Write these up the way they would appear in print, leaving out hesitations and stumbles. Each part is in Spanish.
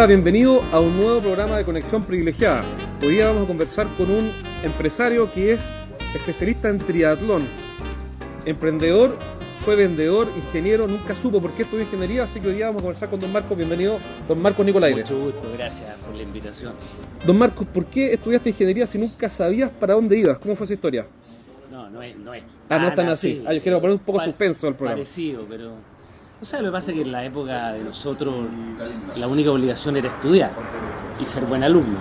Hola, bienvenido a un nuevo programa de Conexión Privilegiada. Hoy día vamos a conversar con un empresario que es especialista en triatlón. Emprendedor, fue vendedor, ingeniero, nunca supo por qué estudió ingeniería, así que hoy día vamos a conversar con don Marcos. Bienvenido, don Marcos Nicolaide. Mucho gusto, gracias por la invitación. Don Marcos, ¿por qué estudiaste ingeniería si nunca sabías para dónde ibas? ¿Cómo fue esa historia? No es no es tan así. Yo quiero poner un poco suspenso al programa. Parecido, pero... O sea, lo que pasa es que en la época de nosotros la única obligación era estudiar y ser buen alumno.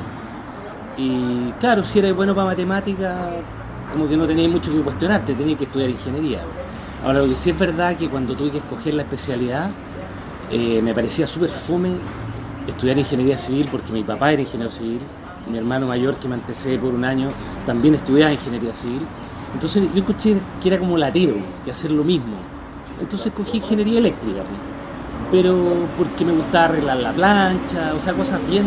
Y claro, si eres bueno para matemáticas, como que no tenías mucho que cuestionarte, tenías que estudiar ingeniería. Ahora, lo que sí es verdad que cuando tuve que escoger la especialidad, me parecía súper fome estudiar ingeniería civil porque mi papá era ingeniero civil, mi hermano mayor, que me antecede por un año, también estudiaba ingeniería civil. Entonces yo escuché que era como latero, que hacer lo mismo. Entonces cogí ingeniería eléctrica, pero porque me gustaba arreglar la plancha, o sea, cosas bien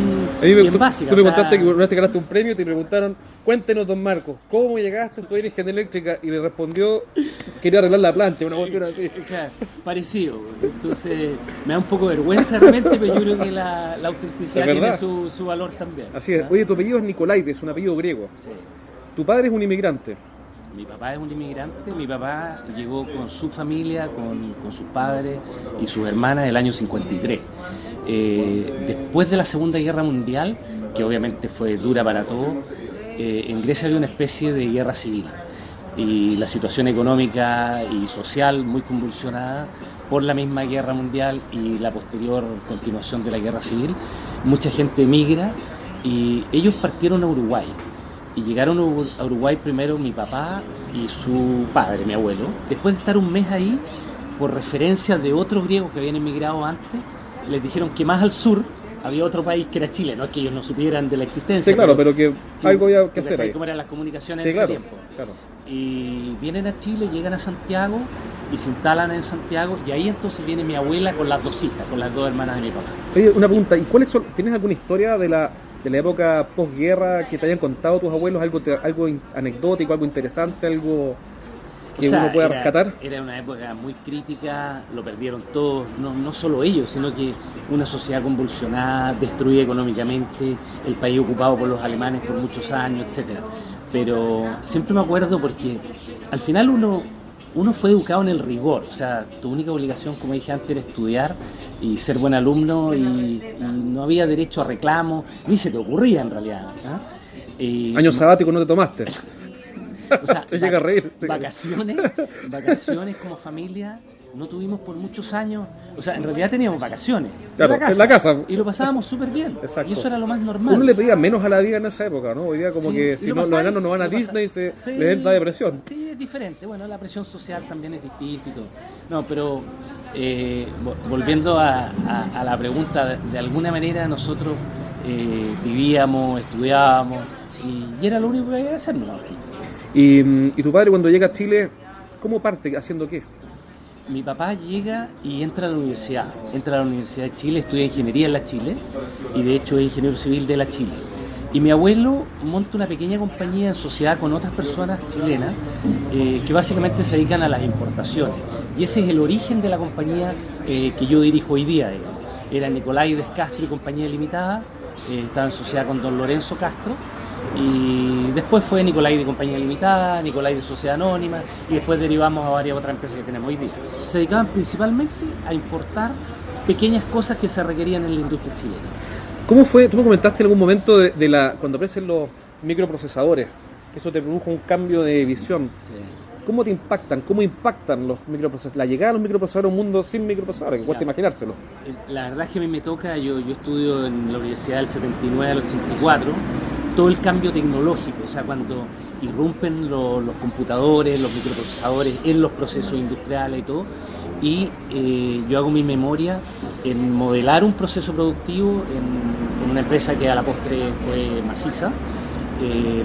básicas. Tú me contaste que una vez te ganaste un premio y te preguntaron, cuéntenos, don Marcos, ¿cómo llegaste a estudiar ingeniería eléctrica? Y le respondió, quería arreglar la plancha, una cuestión así. Claro, parecido. Entonces me da un poco de vergüenza realmente, pero yo creo que la autenticidad tiene su valor también. Así es. ¿Ah? Oye, tu apellido es Nicolaide, es un apellido griego. Sí. Tu padre es un inmigrante. Mi papá es un inmigrante, mi papá llegó con su familia, con sus padres y sus hermanas el año 53. Después de la Segunda Guerra Mundial, que obviamente fue dura para todos, en Grecia había una especie de guerra civil y la situación económica y social muy convulsionada por la misma guerra mundial y la posterior continuación de la guerra civil. Mucha gente emigra y ellos partieron a Uruguay. Y llegaron a Uruguay primero mi papá y su padre, mi abuelo. Después de estar un mes ahí, por referencia de otros griegos que habían emigrado antes, les dijeron que más al sur había otro país que era Chile. No es que ellos no supieran de la existencia. Sí, claro, pero que algo había que hacer ahí. ¿Cómo eran las comunicaciones sí, en claro, ese tiempo? Claro. Y vienen a Chile, llegan a Santiago y se instalan en Santiago. Y ahí entonces viene mi abuela con las dos hijas, con las dos hermanas de mi papá. Oye, una pregunta, ¿y cuáles son? ¿Tienes alguna historia de la época posguerra que te hayan contado tus abuelos, algo anecdótico, algo interesante, algo que uno pueda rescatar? Era una época muy crítica, lo perdieron todos, no solo ellos, sino que una sociedad convulsionada, destruida económicamente, el país ocupado por los alemanes por muchos años, etcétera. Pero siempre me acuerdo porque al final uno fue educado en el rigor, o sea, tu única obligación, como dije antes, era estudiar y ser buen alumno y no había derecho a reclamo, ni se te ocurría en realidad. Año sabático no te tomaste. O sea, se llega a reír. Vacaciones como familia no tuvimos por muchos años, o sea, en realidad teníamos vacaciones claro, en la casa y lo pasábamos súper bien. Exacto. Y eso era lo más normal. Uno le pedía menos a la vida en esa época, ¿no? Hoy día como que si los enanos no van a Disney les da depresión. Sí, es diferente, bueno, la presión social también es distinta y todo. No, pero volviendo a la pregunta, de alguna manera nosotros vivíamos, estudiábamos y era lo único que había que hacer, ¿no? ¿Y tu padre cuando llega a Chile, cómo parte? ¿Haciendo qué? Mi papá llega y entra a la universidad de Chile, estudia ingeniería en la Chile y de hecho es ingeniero civil de la Chile. Y mi abuelo monta una pequeña compañía en sociedad con otras personas chilenas que básicamente se dedican a las importaciones. Y ese es el origen de la compañía que yo dirijo hoy día, digamos. Era Nicolaide Castro y Compañía Limitada, estaba en sociedad con don Lorenzo Castro. Y después fue Nicolaide Compañía Limitada, Nicolaide Sociedad Anónima y después derivamos a varias otras empresas que tenemos hoy día. Se dedicaban principalmente a importar pequeñas cosas que se requerían en la industria chilena. ¿Cómo fue? Tú me comentaste en algún momento cuando aparecen los microprocesadores, que eso te produjo un cambio de visión. Sí. ¿Cómo te impactan? ¿Cómo impactan los microprocesadores? La llegada de los microprocesadores a un mundo sin microprocesadores, que cuesta imaginárselo. La verdad es que a mí me toca, yo estudio en la universidad del 79 al 84, todo el cambio tecnológico, o sea, cuando irrumpen los computadores, los microprocesadores en los procesos industriales y todo, y yo hago mi memoria en modelar un proceso productivo en una empresa que a la postre fue Maciza,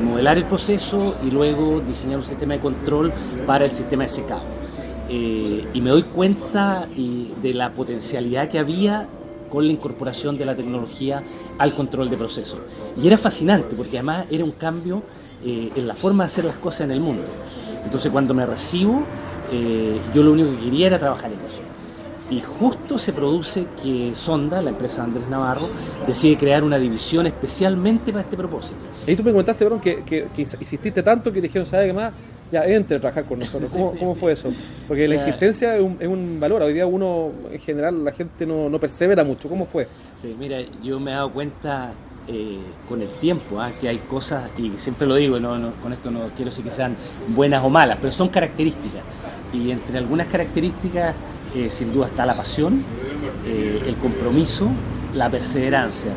modelar el proceso y luego diseñar un sistema de control para el sistema de secado. Y me doy cuenta de la potencialidad que había con la incorporación de la tecnología al control de procesos. Y era fascinante porque además era un cambio en la forma de hacer las cosas en el mundo. Entonces cuando me recibo, yo lo único que quería era trabajar en eso. Y justo se produce que Sonda, la empresa de Andrés Navarro, decide crear una división especialmente para este propósito. Y tú me comentaste, Verón, que insististe tanto que dijeron, ¿sabes qué más? Ya, entre a trabajar con nosotros. ¿Cómo fue eso? Porque la insistencia es un valor. Hoy día uno, en general, la gente no persevera mucho. ¿Cómo fue? Sí, mira, yo me he dado cuenta con el tiempo que hay cosas, y siempre lo digo, con esto no quiero decir que sean buenas o malas, pero son características. Y entre algunas características, sin duda está la pasión, el compromiso, la perseverancia.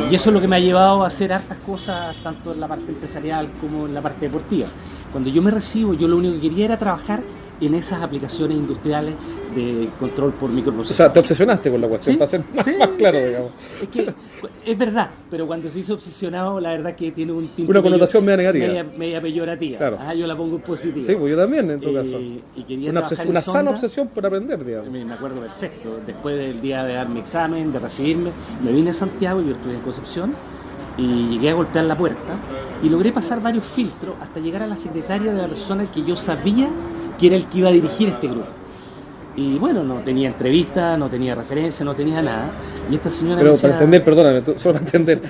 Y eso es lo que me ha llevado a hacer hartas cosas, tanto en la parte empresarial como en la parte deportiva. Cuando yo me recibo, yo lo único que quería era trabajar en esas aplicaciones industriales de control por microprocesadores. O sea, te obsesionaste con la cuestión, para ser más claro, digamos. Es que es verdad, pero cuando se dice obsesionado, la verdad que tiene una connotación media negativa. Media peyorativa. Claro. Yo la pongo en positivo. Sí, pues yo también, en tu caso. Y quería una sana obsesión por aprender, digamos. Me acuerdo perfecto. Después del día de dar mi examen, de recibirme, me vine a Santiago, yo estudié en Concepción, y llegué a golpear la puerta, y logré pasar varios filtros hasta llegar a la secretaria de la persona que yo sabía que era el que iba a dirigir este grupo. Y bueno, no tenía entrevista, no tenía referencia, no tenía nada. Y esta señora pero me decía, para entender, perdóname, solo para entender.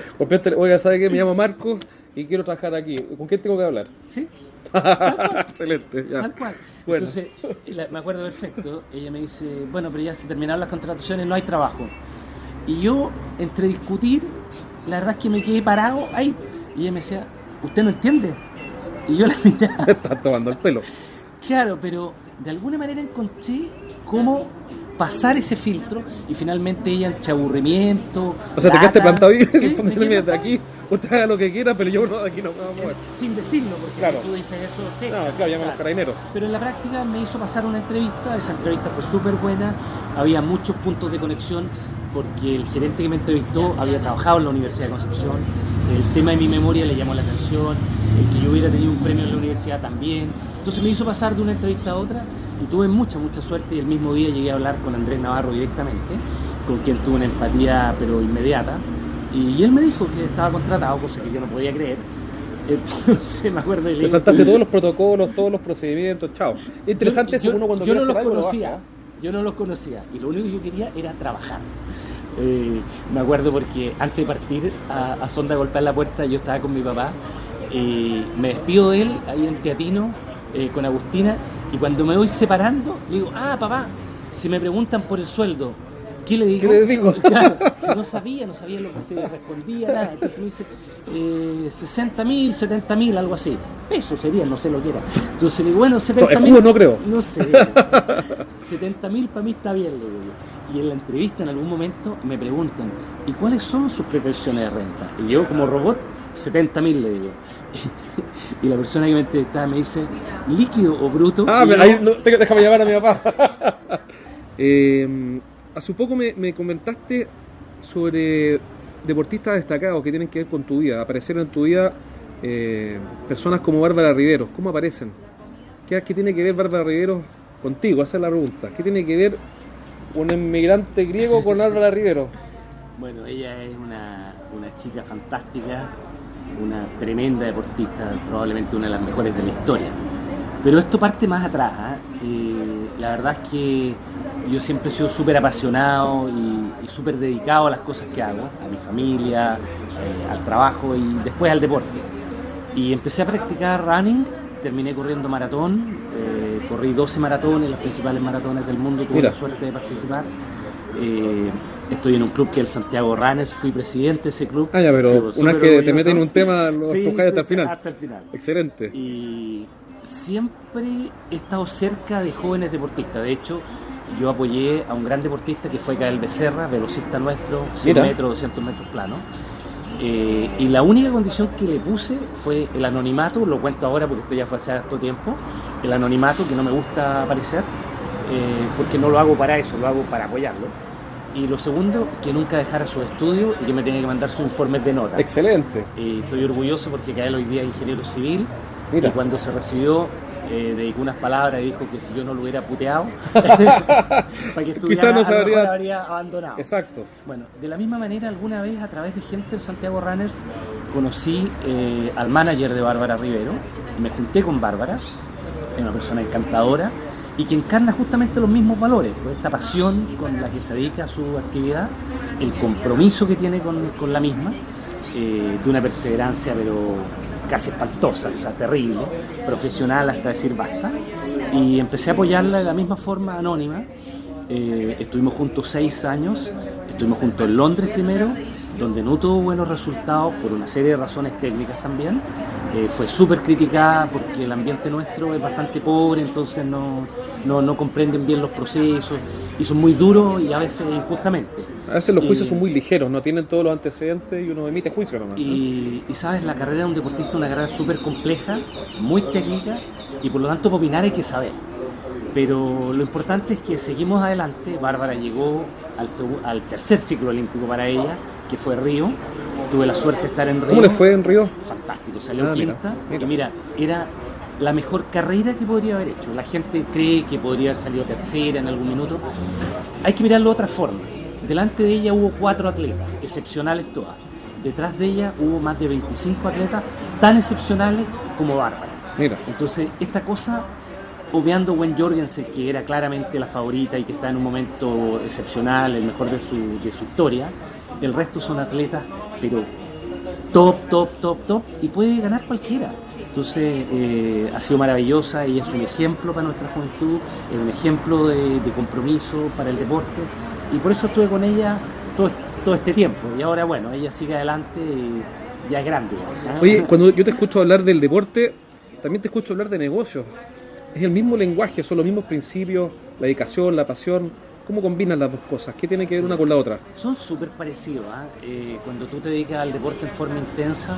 Oiga, ¿sabe qué? Me llamo Marcos y quiero trabajar aquí. ¿Con quién tengo que hablar? Sí. Excelente, ya. Tal cual. Bueno. Entonces, me acuerdo perfecto, ella me dice, bueno, pero ya se terminaron las contrataciones, no hay trabajo. Y yo, entre discutir, la verdad es que me quedé parado ahí. Y ella me decía, ¿usted no entiende? Y yo la miraba. Está tomando el pelo. Claro, pero de alguna manera encontré cómo pasar ese filtro, y finalmente ella entre aburrimiento. O sea, te quedaste plantado ahí, ¿sí? Mira, de aquí, usted haga lo que quiera, pero yo de aquí no me voy a mover. Sin decirlo, porque claro. Si tú dices eso, te no, claro, llaman a los carabineros. Pero en la práctica me hizo pasar una entrevista, esa entrevista fue súper buena, había muchos puntos de conexión, porque el gerente que me entrevistó había trabajado en la Universidad de Concepción, el tema de mi memoria le llamó la atención, el que yo hubiera tenido un premio en la universidad también. Entonces me hizo pasar de una entrevista a otra y tuve mucha suerte, y el mismo día llegué a hablar con Andrés Navarro directamente, con quien tuve una empatía pero inmediata, y él me dijo que estaba contratado, cosa que yo no podía creer. Entonces me acuerdo de... Te saltaste todos los protocolos, todos los procedimientos, chao. Interesante eso, uno cuando quiere hacer algo lo hace. Yo no los conocía y lo único que yo quería era trabajar. Me acuerdo porque antes de partir a Sonda a golpear la puerta, yo estaba con mi papá, me despido de él ahí en Teatino con Agustina, y cuando me voy separando le digo, papá, si me preguntan por el sueldo, ¿qué le digo? ¿Qué le digo? Claro, si no sabía lo que se respondía, nada. Entonces me dice 60.000, 70.000, algo así. Pesos serían, no sé lo que era. Entonces le digo, bueno, 70.000. No creo. No sé. 70.000 para mí está bien, le digo yo. Y en la entrevista en algún momento me preguntan, ¿y cuáles son sus pretensiones de renta? Y yo como robot, 70.000 le digo. Y la persona que me entrevistaba me dice, ¿líquido o bruto? Déjame llamar a mi papá. Hace poco me comentaste sobre deportistas destacados que tienen que ver con tu vida. Aparecieron en tu vida personas como Bárbara Riveros. ¿Cómo aparecen? ¿Qué tiene que ver Bárbara Riveros contigo? Esa es la pregunta. ¿Qué tiene que ver un inmigrante griego con Bárbara Riveros? Bueno, ella es una chica fantástica, una tremenda deportista, probablemente una de las mejores de la historia. Pero esto parte más atrás. La verdad es que yo siempre he sido súper apasionado y súper dedicado a las cosas que hago, a mi familia, al trabajo y después al deporte. Y empecé a practicar running, terminé corriendo maratón, corrí 12 maratones, las principales maratones del mundo, tuve la suerte de participar. Estoy en un club que es el Santiago Runners, fui presidente de ese club. Ya, pero una vez que te meten en un tema, lo tocas hasta el final. Hasta el final. Excelente. Y siempre he estado cerca de jóvenes deportistas. De hecho, yo apoyé a un gran deportista que fue Gael Becerra, velocista nuestro, 100 metros, 200 metros plano. Y la única condición que le puse fue el anonimato, lo cuento ahora porque esto ya fue hace harto tiempo, el anonimato, que no me gusta aparecer, porque no lo hago para eso, lo hago para apoyarlo. Y lo segundo, que nunca dejara sus estudios y que me tenía que mandar sus informes de nota. Excelente. Estoy orgulloso porque Gael hoy día es ingeniero civil. Mira. Y cuando se recibió, dedicó unas palabras y dijo que si yo no lo hubiera puteado, para que estudiara, quizás no se a lo mejor habría abandonado. Exacto. Bueno, de la misma manera, alguna vez a través de gente de Santiago Runners conocí al manager de Bárbara Rivero, me junté con Bárbara, es una persona encantadora, y que encarna justamente los mismos valores, pues esta pasión con la que se dedica a su actividad, el compromiso que tiene con la misma, de una perseverancia pero casi espantosa, o sea, terrible, profesional hasta decir basta, y empecé a apoyarla de la misma forma anónima. Estuvimos juntos 6 años, estuvimos juntos en Londres primero, donde no tuvo buenos resultados por una serie de razones técnicas también. Fue súper criticada porque el ambiente nuestro es bastante pobre, entonces no comprenden bien los procesos y son muy duros y a veces injustamente. A veces los juicios son muy ligeros, no tienen todos los antecedentes y uno emite juicio nomás, ¿no? Y sabes, la carrera de un deportista es una carrera súper compleja, muy técnica, y por lo tanto para opinar hay que saber. Pero lo importante es que seguimos adelante. Bárbara llegó al tercer ciclo olímpico para ella, que fue Río. Tuve la suerte de estar en Río. ¿Cómo le fue en Río? Fantástico, salió quinta. Mira. Y mira, era la mejor carrera que podría haber hecho. La gente cree que podría haber salido tercera en algún minuto. Hay que mirarlo de otra forma. Delante de ella hubo 4 atletas, excepcionales todas. Detrás de ella hubo más de 25 atletas tan excepcionales como Bárbara. Mira. Entonces, esta cosa, obviando Gwen Jorgensen, que era claramente la favorita y que está en un momento excepcional, el mejor de su historia, el resto son atletas, pero top, y puede ganar cualquiera. Entonces, ha sido maravillosa, ella es un ejemplo para nuestra juventud, es un ejemplo de compromiso para el deporte, y por eso estuve con ella todo este tiempo. Y ahora, bueno, ella sigue adelante y ya es grande. ¿Eh? Oye, cuando yo te escucho hablar del deporte, también te escucho hablar de negocios. Es el mismo lenguaje, son los mismos principios, la dedicación, la pasión. ¿Cómo combinan las dos cosas? ¿Qué tiene que ver una con la otra? Son súper parecidos. Cuando tú te dedicas al deporte en forma intensa,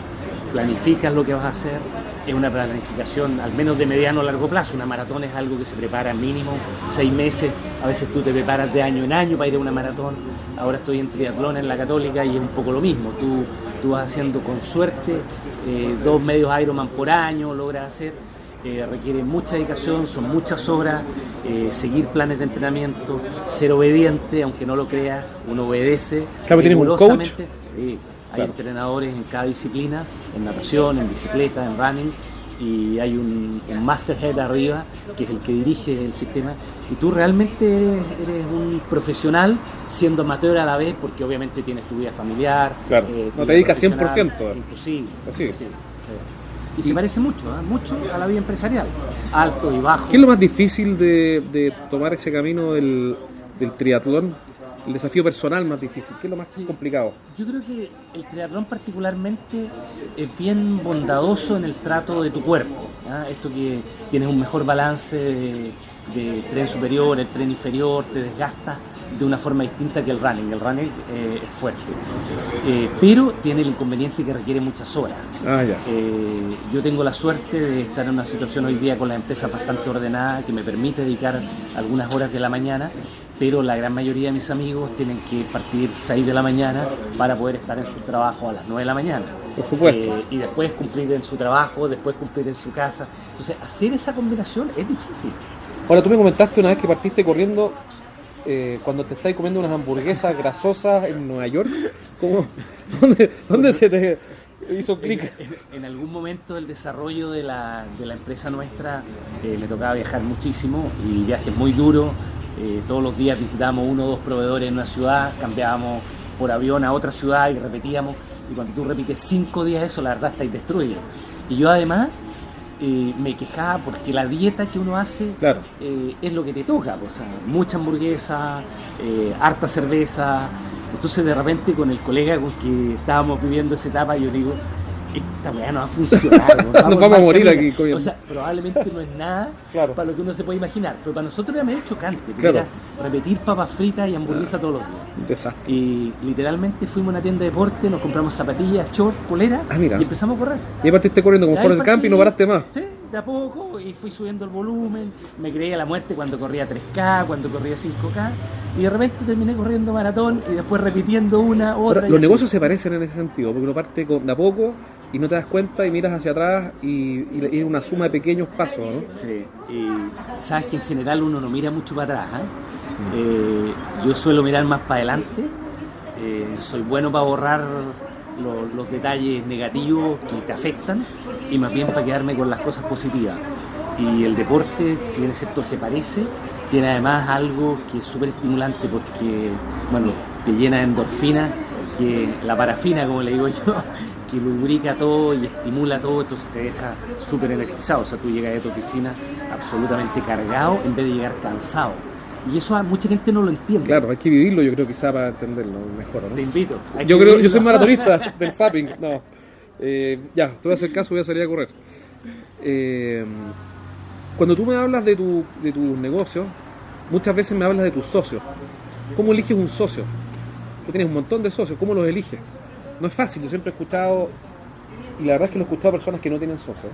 planificas lo que vas a hacer, es una planificación al menos de mediano o largo plazo. Una maratón es algo que se prepara mínimo 6 meses, a veces tú te preparas de año en año para ir a una maratón. Ahora estoy en triatlón en la Católica y es un poco lo mismo. Tú vas haciendo con suerte 2 medios Ironman por año, logras hacer. Requiere mucha dedicación, son muchas horas, seguir planes de entrenamiento, ser obediente, aunque no lo creas, uno obedece. Claro, ¿tienes un coach? Sí, hay entrenadores en cada disciplina, en natación, en bicicleta, en running, y hay un masterhead arriba, que es el que dirige el sistema, y tú realmente eres un profesional siendo amateur a la vez, porque obviamente tienes tu vida familiar. Claro, no te dedicas 100%. Imposible. Así. Y se parece mucho a la vida empresarial, alto y bajo. ¿Qué es lo más difícil de tomar ese camino del triatlón? El desafío personal más difícil, ¿qué es lo más complicado? Yo creo que el triatlón particularmente es bien bondadoso en el trato de tu cuerpo, ¿ah? Esto que tienes un mejor balance de tren superior, el tren inferior, te desgastas de una forma distinta que el running. El running es fuerte, pero tiene el inconveniente que requiere muchas horas. Yo tengo la suerte de estar en una situación hoy día con la empresa bastante ordenada que me permite dedicar algunas horas de la mañana, pero la gran mayoría de mis amigos tienen que partir 6 de la mañana para poder estar en su trabajo a las 9 de la mañana. Por supuesto. Y después cumplir en su trabajo, después cumplir en su casa. Entonces, hacer esa combinación es difícil. Ahora, tú me comentaste una vez que partiste corriendo cuando te estáis comiendo unas hamburguesas grasosas en Nueva York. ¿Dónde se te hizo clic? En algún momento del desarrollo de la empresa nuestra me tocaba viajar muchísimo y viajes muy duros. Todos los días visitábamos 1 o 2 proveedores en una ciudad, cambiábamos por avión a otra ciudad y repetíamos. Y cuando tú repites 5 días eso, la verdad estáis destruido. Y yo además me quejaba porque la dieta que uno hace, claro, es lo que te toca, pues, o sea, mucha hamburguesa, harta cerveza. Entonces de repente con el colega con que estábamos viviendo esa etapa, yo digo, esta weá no va a funcionar. Nos vamos a morir aquí comiendo. O sea, probablemente no es nada, claro, para lo que uno se puede imaginar, pero para nosotros era medio chocante, porque claro, era repetir papas fritas y hamburguesas todos los días. Desastre. Y literalmente fuimos a una tienda de deporte, nos compramos zapatillas, shorts, poleras, y empezamos a correr. Y partiste corriendo con Forrest Gump y no paraste más. Sí, de a poco, y fui subiendo el volumen, me creía la muerte cuando corría 3K, cuando corría 5K, y de repente terminé corriendo maratón y después repitiendo una, otra. Ahora, los negocios se parecen en ese sentido, porque uno parte de a poco y no te das cuenta y miras hacia atrás y es una suma de pequeños pasos, ¿no? Sí, y sabes que en general uno no mira mucho para atrás, yo suelo mirar más para adelante, soy bueno para borrar los detalles negativos que te afectan y más bien para quedarme con las cosas positivas. Y el deporte, si bien es cierto se parece, tiene además algo que es súper estimulante porque, bueno, te llena de endorfinas, que la parafina, como le digo yo, que lubrica todo y estimula todo, entonces te deja súper energizado. O sea, tú llegas de tu oficina absolutamente cargado en vez de llegar cansado. Y eso a mucha gente no lo entiende. Claro, hay que vivirlo, yo creo, quizá para entenderlo mejor, ¿no? Te invito. Yo soy maratonista del zapping, no. Ya, te voy a hacer caso, voy a salir a correr. Cuando tú me hablas de tus negocios, muchas veces me hablas de tus socios. ¿Cómo eliges un socio? Tú tienes un montón de socios, ¿cómo los eliges? No es fácil, yo siempre he escuchado, y la verdad es que lo he escuchado a personas que no tienen socios,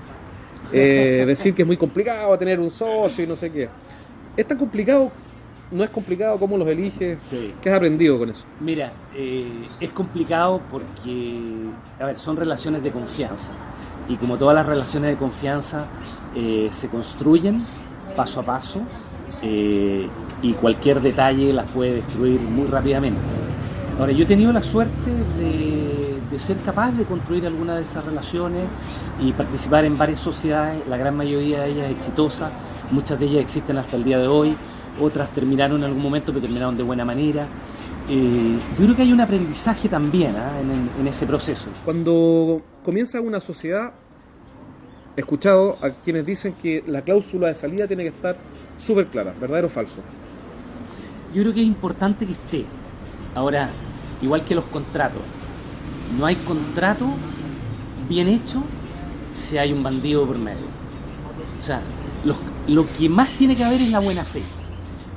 decir que es muy complicado tener un socio y no sé qué. ¿Es tan complicado? ¿No es complicado? ¿Cómo los eliges? Sí. ¿Qué has aprendido con eso? Mira, es complicado porque, a ver, son relaciones de confianza. Y como todas las relaciones de confianza, se construyen paso a paso y cualquier detalle las puede destruir muy rápidamente. Ahora, yo he tenido la suerte de ser capaz de construir alguna de esas relaciones y participar en varias sociedades, la gran mayoría de ellas exitosas, muchas de ellas existen hasta el día de hoy, otras terminaron en algún momento, pero terminaron de buena manera. Yo creo que hay un aprendizaje también en ese proceso. Cuando comienza una sociedad, he escuchado a quienes dicen que la cláusula de salida tiene que estar súper clara, ¿verdadero o falso? Yo creo que es importante que esté. Ahora, igual que los contratos, no hay contrato bien hecho si hay un bandido por medio. O sea, lo que más tiene que haber es la buena fe.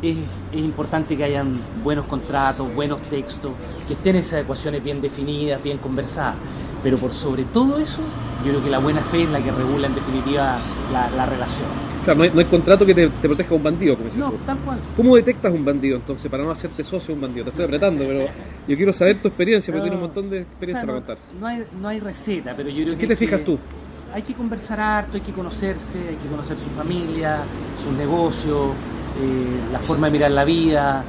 Es importante que hayan buenos contratos, buenos textos, que estén esas ecuaciones bien definidas, bien conversadas. Pero por sobre todo eso, yo creo que la buena fe es la que regula en definitiva la relación. Claro, no hay contrato que te proteja a un bandido, como dices No, tú. tal cual. ¿Cómo detectas un bandido entonces para no hacerte socio de un bandido? Te estoy apretando, pero yo quiero saber tu experiencia, porque tienes un montón de experiencia para contar. No hay receta, pero yo creo que... ¿Qué te fijas tú? Hay que conversar harto, hay que conocerse, hay que conocer su familia, sus negocios, la forma de mirar la vida,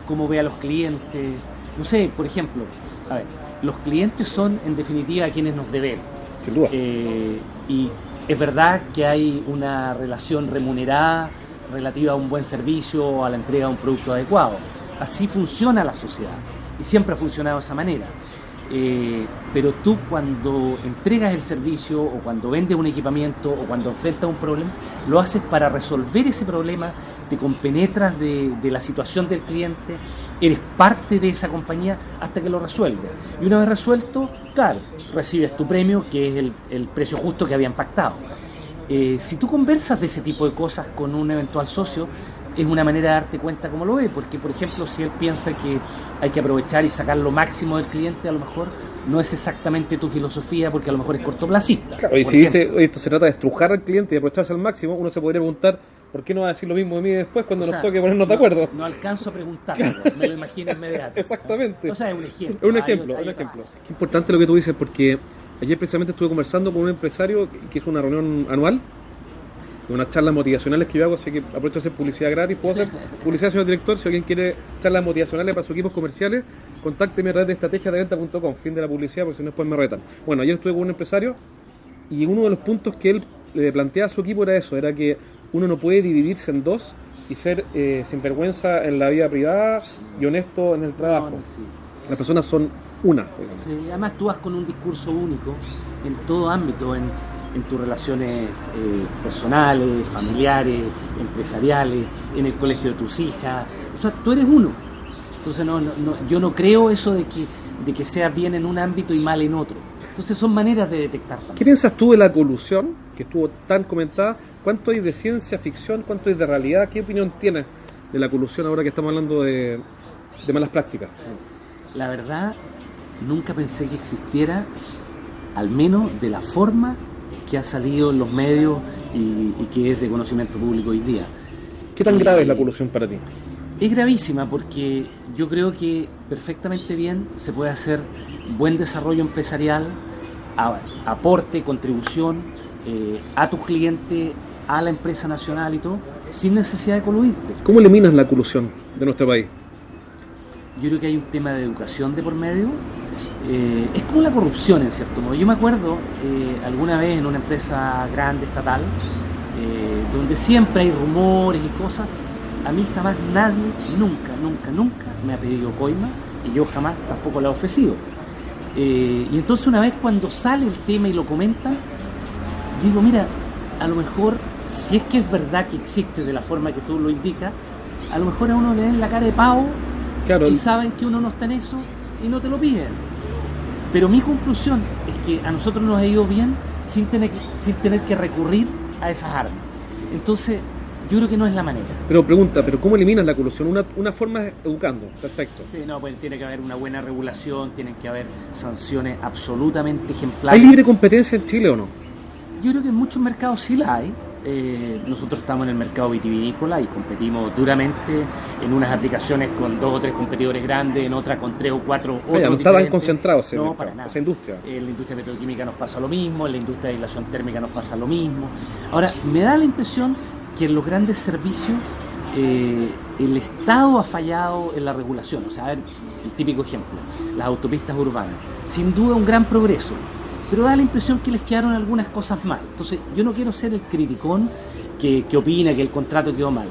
cómo ve a los clientes. No sé, por ejemplo, a ver, los clientes son en definitiva quienes nos deben. Sin duda. Y es verdad que hay una relación remunerada relativa a un buen servicio o a la entrega de un producto adecuado. Así funciona la sociedad y siempre ha funcionado de esa manera. Pero tú cuando entregas el servicio o cuando vendes un equipamiento o cuando enfrentas un problema, lo haces para resolver ese problema, te compenetras de la situación del cliente, eres parte de esa compañía hasta que lo resuelves. Y una vez resuelto, claro, recibes tu premio, que es el precio justo que habían pactado. Si tú conversas de ese tipo de cosas con un eventual socio, es una manera de darte cuenta cómo lo ve, porque por ejemplo si él piensa que hay que aprovechar y sacar lo máximo del cliente, a lo mejor no es exactamente tu filosofía, porque a lo mejor es cortoplacista. Claro, y si dice, oye, esto se trata de estrujar al cliente y aprovecharse al máximo, uno se podría preguntar, ¿por qué no va a decir lo mismo de mí después cuando nos toque ponernos de acuerdo? No alcanzo a preguntarlo, me lo imagino inmediato. Exactamente. O sea, es un ejemplo. Es un ejemplo, un ejemplo. Qué importante lo que tú dices, porque ayer precisamente estuve conversando con un empresario que hizo una reunión anual, unas charlas motivacionales que yo hago, así que aprovecho de hacer publicidad gratis. Puedo hacer publicidad, señor director. Si alguien quiere charlas motivacionales para sus equipos comerciales, contácteme a través de estrategiadeventa.com. Fin de la publicidad, porque si no después me retan. Bueno, ayer estuve con un empresario y uno de los puntos que él le planteaba a su equipo era eso, era que uno no puede dividirse en dos y ser sinvergüenza en la vida privada y honesto en el trabajo. No, sí. Las personas son una. Sí, además tú vas con un discurso único en todo ámbito, en tus relaciones personales, familiares, empresariales, en el colegio de tus hijas. O sea, tú eres uno. Entonces yo no creo eso de que seas bien en un ámbito y mal en otro. Entonces son maneras de detectar también. ¿Qué piensas tú de la colusión, que estuvo tan comentada? ¿Cuánto hay de ciencia ficción? ¿Cuánto hay de realidad? ¿Qué opinión tienes de la colusión ahora que estamos hablando de malas prácticas? La verdad, nunca pensé que existiera, al menos de la forma que ha salido en los medios y que es de conocimiento público hoy día. ¿Qué tan grave es la colusión para ti? Es gravísima porque yo creo que perfectamente bien se puede hacer buen desarrollo empresarial, aporte, contribución a tus clientes, a la empresa nacional y todo, sin necesidad de coludirte. ¿Cómo eliminas la colusión de nuestro país? Yo creo que hay un tema de educación de por medio. Es como la corrupción en cierto modo. Yo me acuerdo alguna vez en una empresa grande, estatal, donde siempre hay rumores y cosas. A mí jamás nadie, nunca me ha pedido coima, y yo jamás tampoco la he ofrecido. Y entonces una vez cuando sale el tema y lo comentan, digo, mira, a lo mejor, si es que es verdad que existe de la forma que tú lo indicas, a lo mejor a uno le den la cara de pavo, claro, y saben que uno no está en eso y no te lo piden. Pero mi conclusión es que a nosotros nos ha ido bien sin tener que recurrir a esas armas. Entonces, yo creo que no es la manera. Pero pregunta, ¿pero cómo eliminas la colusión? Una forma es educando, perfecto. Sí, no, pues tiene que haber una buena regulación, tienen que haber sanciones absolutamente ejemplares. ¿Hay libre competencia en Chile o no? Yo creo que en muchos mercados sí la hay. Nosotros estamos en el mercado vitivinícola y competimos duramente en unas aplicaciones con 2 o 3 competidores grandes, en otras con 3 o 4 otros no diferentes. Está tan concentrado ese no, mercado, para nada. Esa industria. En la industria petroquímica nos pasa lo mismo, en la industria de aislación térmica nos pasa lo mismo. Ahora, me da la impresión que en los grandes servicios el Estado ha fallado en la regulación. O sea, a ver, el típico ejemplo, las autopistas urbanas. Sin duda un gran progreso, pero da la impresión que les quedaron algunas cosas mal. Entonces, yo no quiero ser el criticón que opina que el contrato quedó mal,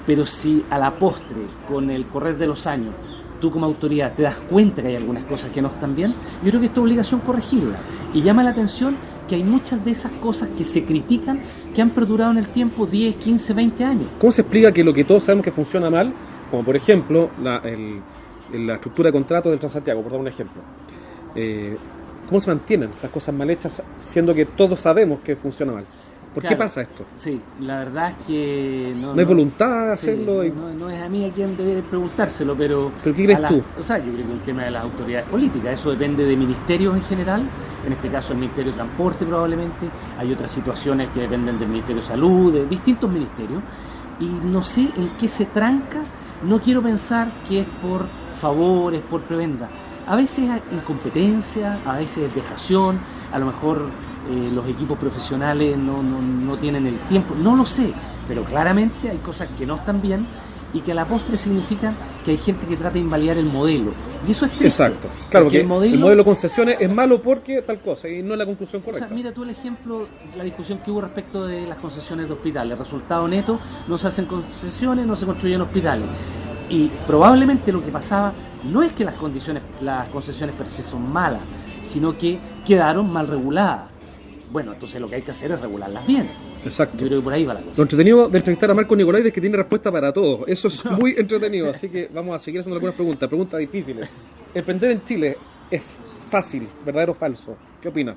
pero si a la postre, con el correr de los años, tú como autoridad te das cuenta que hay algunas cosas que no están bien, yo creo que es tu obligación corregirlas. Y llama la atención que hay muchas de esas cosas que se critican que han perdurado en el tiempo 10, 15, 20 años. ¿Cómo se explica que lo que todos sabemos que funciona mal, como por ejemplo la estructura de contrato del Transantiago, por dar un ejemplo, cómo se mantienen las cosas mal hechas siendo que todos sabemos que funciona mal? ¿Por qué pasa esto? Sí, la verdad es que no hay voluntad de hacerlo. Sí, no es a mí a quien debe preguntárselo, pero ¿qué crees tú? O sea, yo creo que es un tema de las autoridades políticas. Eso depende de ministerios en general. En este caso el Ministerio de Transporte probablemente. Hay otras situaciones que dependen del Ministerio de Salud, de distintos ministerios. Y no sé en qué se tranca. No quiero pensar que es por favores, por prebenda. A veces es incompetencia, a veces es dejación, a lo mejor los equipos profesionales no tienen el tiempo, no lo sé, pero claramente hay cosas que no están bien y que a la postre significan que hay gente que trata de invalidar el modelo. Y eso es triste. Exacto. Claro, porque el modelo concesiones es malo porque tal cosa y no es la conclusión correcta. O sea, mira tú el ejemplo, la discusión que hubo respecto de las concesiones de hospitales. El resultado neto, no se hacen concesiones, no se construyen hospitales. Y probablemente lo que pasaba no es que las concesiones per se son malas, sino que quedaron mal reguladas. Bueno, entonces lo que hay que hacer es regularlas bien. Exacto. Yo creo que por ahí va la cosa. Lo entretenido de entrevistar a Marco Nicolaides es que tiene respuesta para todo. Eso es muy entretenido, así que vamos a seguir haciendo algunas preguntas difíciles. ¿Emprender en Chile es fácil, verdadero o falso? ¿Qué opinas?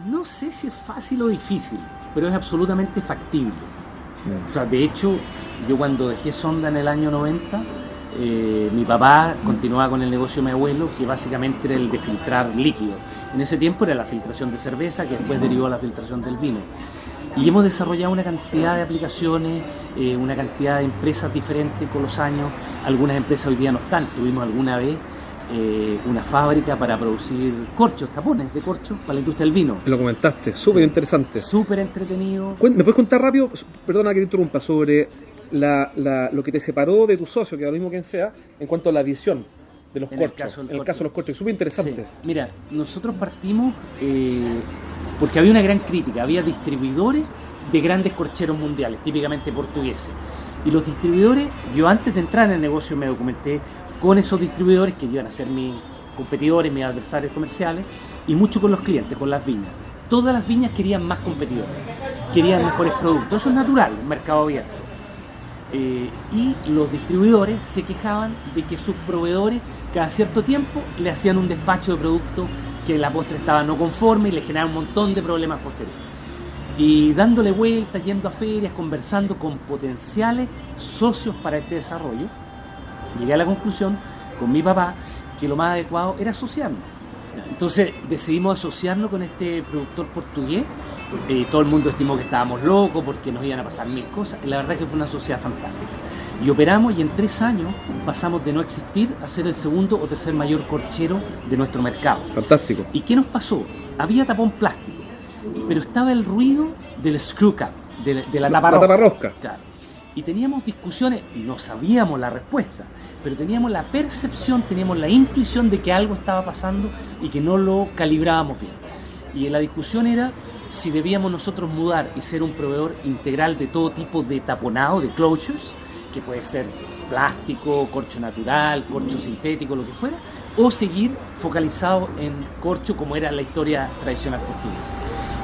No sé si es fácil o difícil, pero es absolutamente factible. O sea, de hecho, yo cuando dejé Sonda en el año 90, mi papá continuaba con el negocio de mi abuelo, que básicamente era el de filtrar líquido. En ese tiempo era la filtración de cerveza, que después derivó a la filtración del vino. Y hemos desarrollado una cantidad de aplicaciones, una cantidad de empresas diferentes con los años. Algunas empresas hoy día no están. Tuvimos alguna vez una fábrica para producir corchos, tapones de corchos para la industria del vino. Lo comentaste, súper interesante. Súper entretenido. ¿Me puedes contar rápido, perdona que te interrumpa, sobre lo que te separó de tu socio, que da lo mismo quien sea, en cuanto a la visión de los corchos? En el caso de los corchos, súper interesante. Sí. Mira, nosotros partimos porque había una gran crítica, había distribuidores de grandes corcheros mundiales, típicamente portugueses. Y los distribuidores, yo antes de entrar en el negocio me documenté con esos distribuidores que iban a ser mis competidores, mis adversarios comerciales, y mucho con los clientes, con las viñas. Todas las viñas querían más competidores, querían mejores productos, eso es natural, un mercado abierto. Y los distribuidores se quejaban de que sus proveedores cada cierto tiempo le hacían un despacho de producto que la postre estaba no conforme y le generaba un montón de problemas posteriores. Y dándole vueltas, yendo a ferias, conversando con potenciales socios para este desarrollo, llegué a la conclusión con mi papá que lo más adecuado era asociarnos. Entonces decidimos asociarnos con este productor portugués. Todo el mundo estimó que estábamos locos porque nos iban a pasar mil cosas. Y la verdad es que fue una sociedad fantástica. Y operamos y en 3 años pasamos de no existir a ser el segundo o tercer mayor corchero de nuestro mercado. Fantástico. ¿Y qué nos pasó? Había tapón plástico, pero estaba el ruido del screw cap, de la taparrosca. Claro. Y teníamos discusiones, no sabíamos la respuesta, pero teníamos la percepción, teníamos la intuición de que algo estaba pasando y que no lo calibrábamos bien. Y la discusión era si debíamos nosotros mudar y ser un proveedor integral de todo tipo de taponado, de closures, que puede ser plástico, corcho natural, corcho sintético, lo que fuera, o seguir focalizado en corcho como era la historia tradicional portuguesa.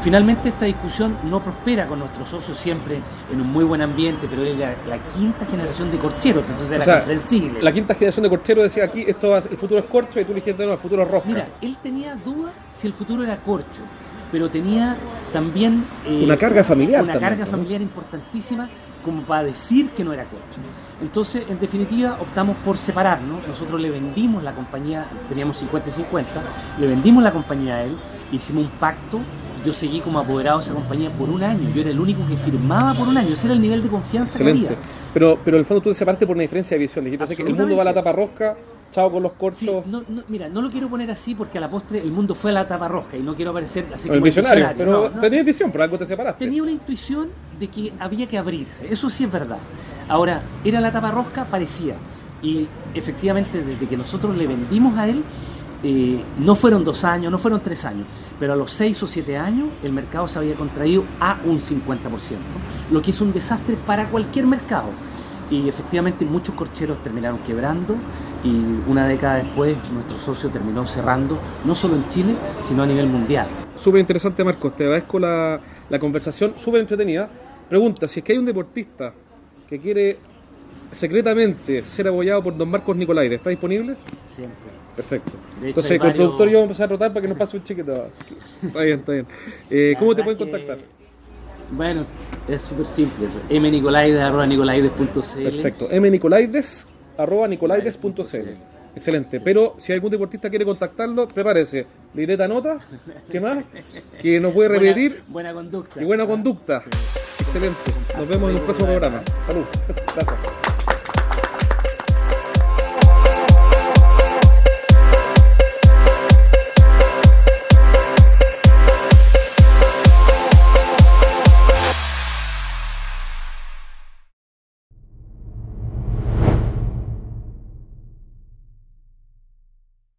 Finalmente esta discusión no prospera con nuestros socios, siempre en un muy buen ambiente, pero es la quinta generación de corcheros, entonces era comprensible. La quinta generación de corcheros decía aquí, el futuro es corcho, y tú dijiste no, el futuro es rosca. Mira, él tenía dudas si el futuro era corcho, pero tenía también una carga familiar. Una carga familiar importantísima como para decir que no era corcho. Entonces, en definitiva, optamos por separarnos. Nosotros le vendimos la compañía, teníamos 50 y 50, le vendimos la compañía a él, hicimos un pacto. Yo seguí como apoderado de esa compañía por un año. Yo era el único que firmaba por un año. Ese era el nivel de confianza que había. Pero en el fondo tú te separaste por una diferencia de visión. Dijiste que el mundo va a la tapa rosca, chao con los corchos. Sí, mira, no lo quiero poner así porque a la postre el mundo fue a la tapa rosca y no quiero parecer así como el visionario. Pero tenías visión, por algo te separaste. Tenía una intuición de que había que abrirse. Eso sí es verdad. Ahora, era la tapa rosca, parecía. Y efectivamente, desde que nosotros le vendimos a él, no fueron 2 años, no fueron 3 años, pero a los 6 o 7 años el mercado se había contraído a un 50%, lo que es un desastre para cualquier mercado. Y efectivamente muchos corcheros terminaron quebrando y una década después nuestro socio terminó cerrando, no solo en Chile, sino a nivel mundial. Súper interesante, Marcos, te agradezco la conversación, súper entretenida. Pregunta, si es que hay un deportista que quiere secretamente ser apoyado por don Marcos Nicolaides, ¿está disponible? Siempre. Perfecto. De hecho, entonces con el productor yo voy a empezar a rotar para que nos pase un chiquito. Está bien, está bien. ¿Cómo te pueden contactar? Bueno, es súper simple. mnicolaides@nicolaides.cl. Perfecto. mnicolaides@nicolaides.cl. Excelente. Pero si algún deportista quiere contactarlo, prepárese. Libreta nota. ¿Qué más? Que nos puede repetir. Buena conducta. Y buena conducta. Excelente. Nos vemos en un próximo programa. Salud. Gracias.